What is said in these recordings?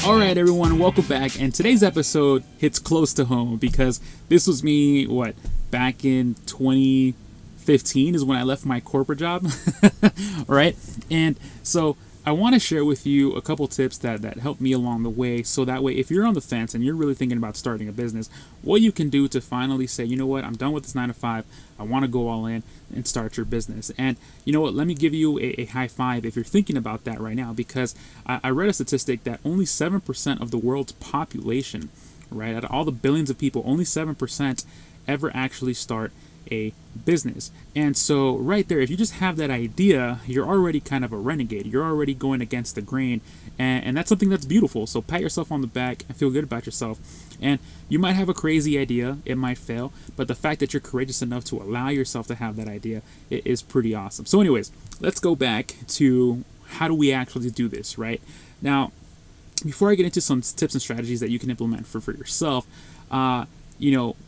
All right, everyone, welcome back. And today's episode hits close to home because this was me, back in 2015 is when I left my corporate job, right? And so I want to share with you a couple tips that helped me along the way. So that way, if you're on the fence and you're really thinking about starting a business, what you can do to finally say, you know what, I'm done with this 9 to 5. I want to go all in and start your business. And you know what, let me give you a high five if you're thinking about that right now, because I read a statistic that only 7% of the world's population, right, out of all the billions of people, only 7% ever actually start a business. And so right there, if you just have that idea, you're already kind of a renegade. You're already going against the grain, and that's something that's beautiful. So pat yourself on the back and feel good about yourself. And you might have a crazy idea, it might fail, but the fact that you're courageous enough to allow yourself to have that idea is pretty awesome. So anyways, let's go back to how do we actually do this, right? Now, before I get into some tips and strategies that you can implement for yourself,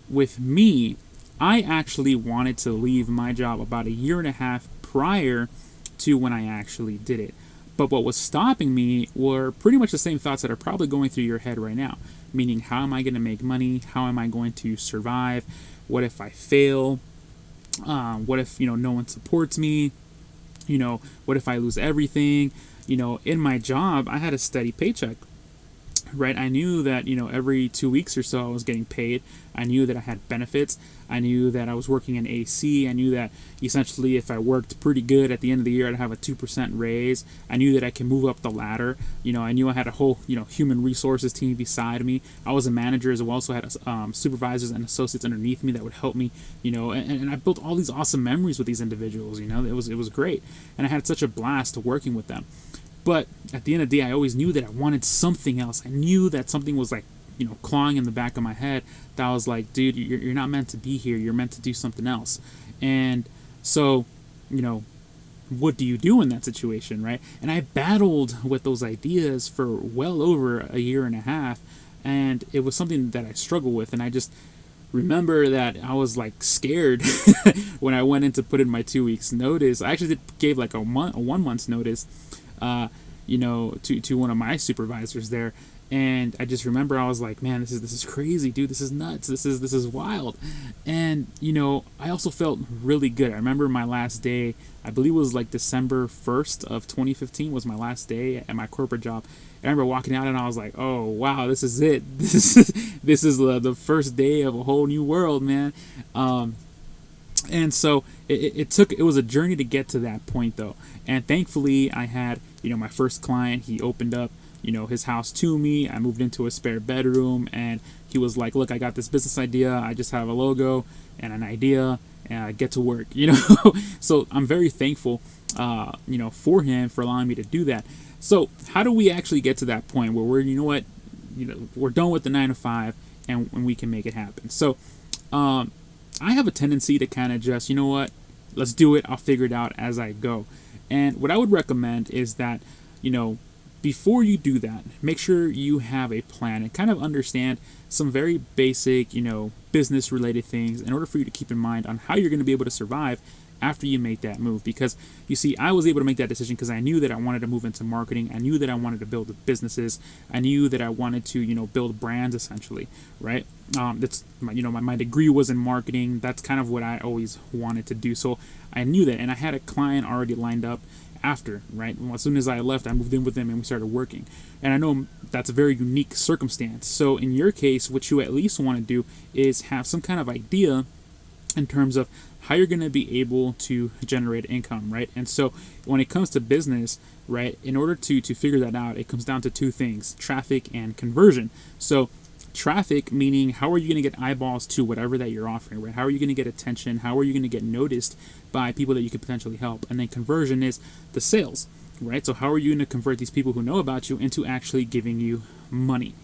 with me, I actually wanted to leave my job about a year and a half prior to when I actually did it. But what was stopping me were pretty much the same thoughts that are probably going through your head right now. Meaning, how am I going to make money? How am I going to survive? What if I fail? What if, no one supports me? What if I lose everything? In my job, I had a steady paycheck. Right, I knew that every 2 weeks or so I was getting paid. I knew that I had benefits. I knew that I was working in AC. I knew that essentially if I worked pretty good at the end of the year, I'd have a 2% raise. I knew that I could move up the ladder. I knew I had a whole human resources team beside me. I was a manager as well, so I had supervisors and associates underneath me that would help me. And I built all these awesome memories with these individuals. It was great, and I had such a blast working with them. But at the end of the day, I always knew that I wanted something else. I knew that something was clawing in the back of my head that I was like, dude, you're not meant to be here. You're meant to do something else. And so, what do you do in that situation, right? And I battled with those ideas for well over a year and a half. And it was something that I struggled with. And I just remember that I was scared when I went in to put in my 2 weeks notice. I actually gave a 1 month's notice to one of my supervisors there. And I just remember I was like, man, this is crazy, dude. This is nuts. This is wild. And, I also felt really good. I remember my last day, I believe it was December 1st of 2015 was my last day at my corporate job. I remember walking out and I was like, oh, wow, this is it. This is the first day of a whole new world, man. And so it was a journey to get to that point, though. And thankfully, I had, my first client. He opened up, his house to me. I moved into a spare bedroom, and he was like, look, I got this business idea. I just have a logo and an idea, and I get to work, So I'm very thankful, for him for allowing me to do that. So how do we actually get to that point where we're, we're done with the 9 to 5 and we can make it happen? So, I have a tendency to kind of just, let's do it. I'll figure it out as I go. And what I would recommend is that, before you do that, make sure you have a plan and kind of understand some very basic, business related things in order for you to keep in mind on how you're going to be able to survive after you make that move. Because you see, I was able to make that decision because I knew that I wanted to move into marketing. I knew that I wanted to build businesses. I knew that I wanted to, build brands essentially, right? That's my degree was in marketing. That's kind of what I always wanted to do. So I knew that, and I had a client already lined up after, right? Well, as soon as I left, I moved in with him and we started working. And I know that's a very unique circumstance. So in your case, what you at least want to do is have some kind of idea in terms of how you're going to be able to generate income, right? And so when it comes to business, right, in order to figure that out, it comes down to two things: traffic and conversion. So traffic, meaning how are you going to get eyeballs to whatever that you're offering, right? How are you going to get attention? How are you going to get noticed by people that you could potentially help? And then conversion is the sales, right? So how are you going to convert these people who know about you into actually giving you money?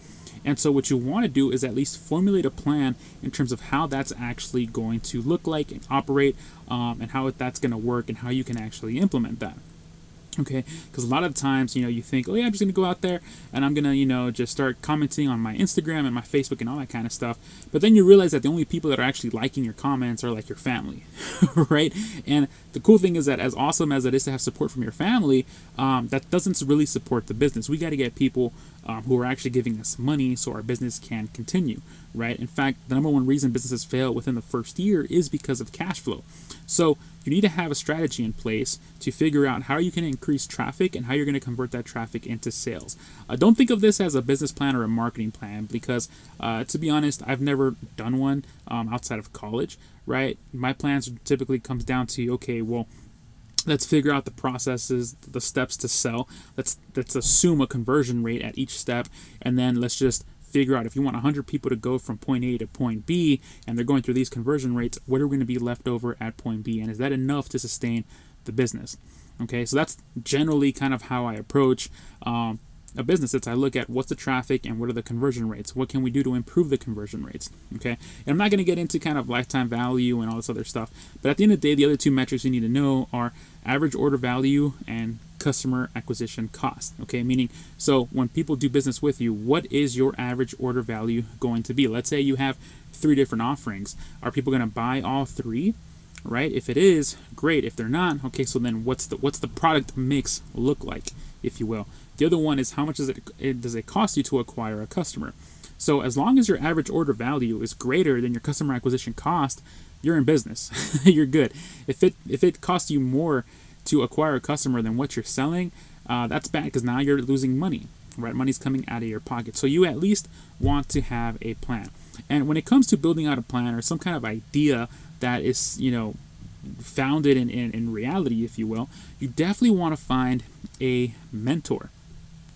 And so what you want to do is at least formulate a plan in terms of how that's actually going to look like and operate, and how that's going to work and how you can actually implement that. Okay, because a lot of times, you think, oh yeah, I'm just going to go out there and I'm going to, just start commenting on my Instagram and my Facebook and all that kind of stuff. But then you realize that the only people that are actually liking your comments are your family, right? And the cool thing is that as awesome as it is to have support from your family, that doesn't really support the business. We got to get people who are actually giving us money so our business can continue, right? In fact, the number one reason businesses fail within the first year is because of cash flow. So you need to have a strategy in place to figure out how you can increase traffic and how you're going to convert that traffic into sales. Don't think of this as a business plan or a marketing plan because, to be honest, I've never done one outside of college, right? My plans typically comes down to, okay, well, let's figure out the processes, the steps to sell. Let's assume a conversion rate at each step, and then let's just figure out if you want 100 people to go from point A to point B, and they're going through these conversion rates, what are going to be left over at point B, and is that enough to sustain the business? Okay, so that's generally kind of how I approach a business. It's I look at what's the traffic and what are the conversion rates. What can we do to improve the conversion rates? Okay, and I'm not going to get into kind of lifetime value and all this other stuff, but at the end of the day, the other two metrics you need to know are average order value and customer acquisition cost. Okay, meaning, so when people do business with you, what is your average order value going to be? Let's say you have 3 different offerings. Are people going to buy all 3? Right? If it is, great. If they're not, okay, so then what's the product mix look like, if you will? The other one is how much does it cost you to acquire a customer? So as long as your average order value is greater than your customer acquisition cost, you're in business. You're good. If it costs you more to acquire a customer than what you're selling, that's bad because now you're losing money, right? Money's coming out of your pocket. So you at least want to have a plan. And when it comes to building out a plan or some kind of idea that is, founded in reality, if you will, you definitely want to find a mentor.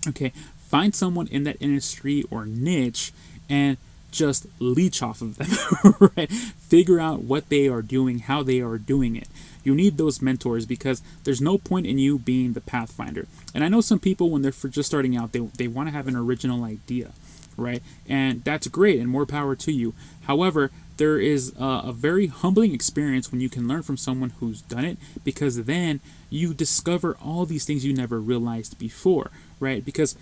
Okay, find someone in that industry or niche and just leech off of them, right? Figure out what they are doing, how they are doing it. You need those mentors because there's no point in you being the pathfinder. And I know some people, when they're just starting out, they want to have an original idea, right? And that's great and more power to you. However, there is a very humbling experience when you can learn from someone who's done it, because then you discover all these things you never realized before, right? Because,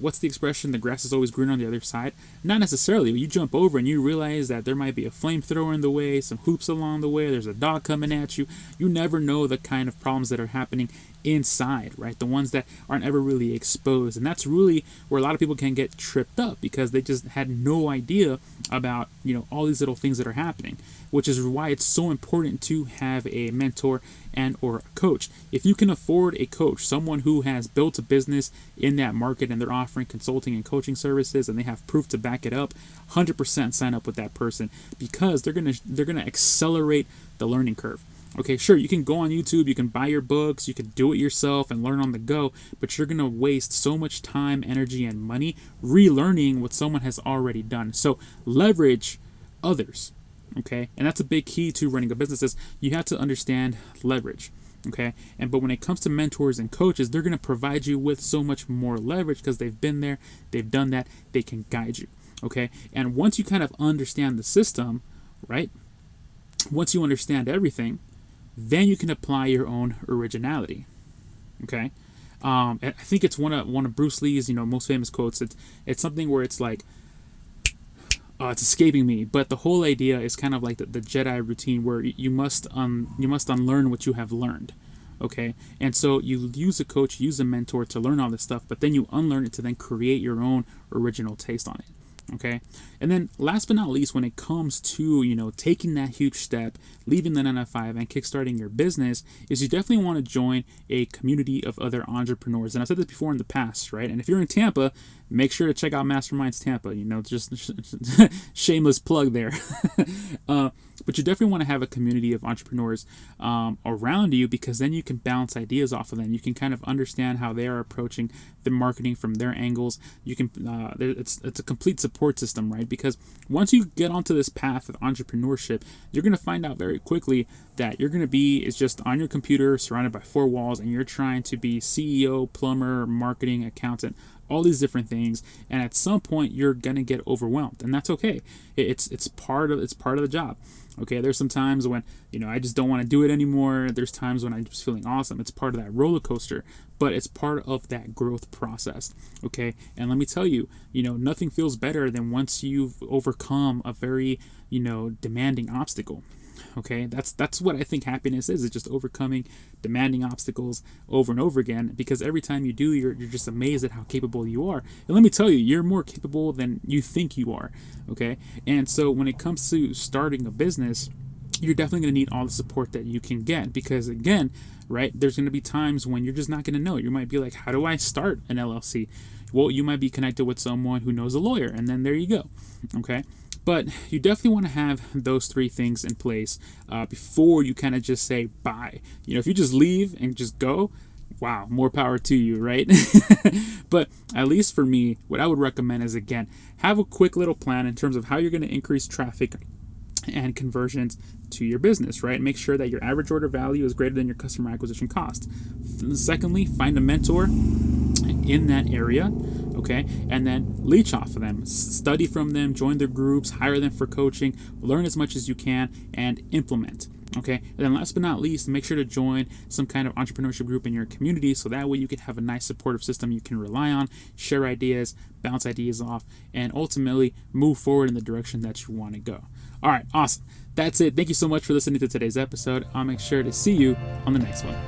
what's the expression? The grass is always greener on the other side. Not necessarily. You jump over and you realize that there might be a flamethrower in the way, some hoops along the way, there's a dog coming at you. You never know the kind of problems that are happening inside, right? The ones that aren't ever really exposed. And that's really where a lot of people can get tripped up because they just had no idea about, all these little things that are happening, which is why it's so important to have a mentor and or a coach. If you can afford a coach, someone who has built a business in that market and they're offering consulting and coaching services and they have proof to back it up, 100% sign up with that person because they're going to accelerate the learning curve. Okay, sure, you can go on YouTube, you can buy your books, you can do it yourself and learn on the go, but you're going to waste so much time, energy, and money relearning what someone has already done. So leverage others, okay? And that's a big key to running a business is you have to understand leverage, okay? But when it comes to mentors and coaches, they're going to provide you with so much more leverage because they've been there, they've done that, they can guide you, okay? And once you kind of understand the system, right? Once you understand everything, then you can apply your own originality. Okay, I think it's one of Bruce Lee's most famous quotes. It's something where it's like, it's escaping me, but the whole idea is kind of like the Jedi routine where you must unlearn what you have learned. Okay, and so you use a coach, use a mentor to learn all this stuff, but then you unlearn it to then create your own original taste on it. Okay, and then last but not least, when it comes to taking that huge step, leaving the 9-to-5 and kickstarting your business, is you definitely want to join a community of other entrepreneurs. And I've said this before in the past, right? And if you're in Tampa, make sure to check out Masterminds Tampa. Just shameless plug there. But you definitely want to have a community of entrepreneurs around you because then you can bounce ideas off of them. You can kind of understand how they are approaching the marketing from their angles. You can it's a complete support system, right? Because once you get onto this path of entrepreneurship, you're going to find out very quickly that you're going to be is just on your computer surrounded by 4 walls and you're trying to be CEO, plumber, marketing, accountant, all these different things, and at some point you're gonna get overwhelmed, and that's okay. It's part of the job. Okay, there's some times when I just don't want to do it anymore. There's times when I'm just feeling awesome. It's part of that roller coaster, but it's part of that growth process. Okay, and let me tell you, nothing feels better than once you've overcome a very demanding obstacle. Okay, that's what I think happiness is. It's just overcoming demanding obstacles over and over again, because every time you do, you're just amazed at how capable you are. And let me tell you, you're more capable than you think you are. Okay, and so when it comes to starting a business, you're definitely going to need all the support that you can get, because again, right, there's going to be times when you're just not going to know. You might be like, how do I start an LLC? Well, you might be connected with someone who knows a lawyer, and then there you go. Okay, but you definitely want to have those three things in place before you kind of just say bye. If you just leave and just go, wow, more power to you, right? But at least for me, what I would recommend is, again, have a quick little plan in terms of how you're going to increase traffic and conversions to your business, right? Make sure that your average order value is greater than your customer acquisition cost. Secondly, find a mentor in that area, okay? And then leech off of them, study from them, join their groups, hire them for coaching, learn as much as you can, and implement. Okay, and then last but not least, make sure to join some kind of entrepreneurship group in your community, so that way you can have a nice supportive system you can rely on, share ideas, bounce ideas off, and ultimately move forward in the direction that you want to go. All right, awesome. That's it. Thank you so much for listening to today's episode. I'll make sure to see you on the next one.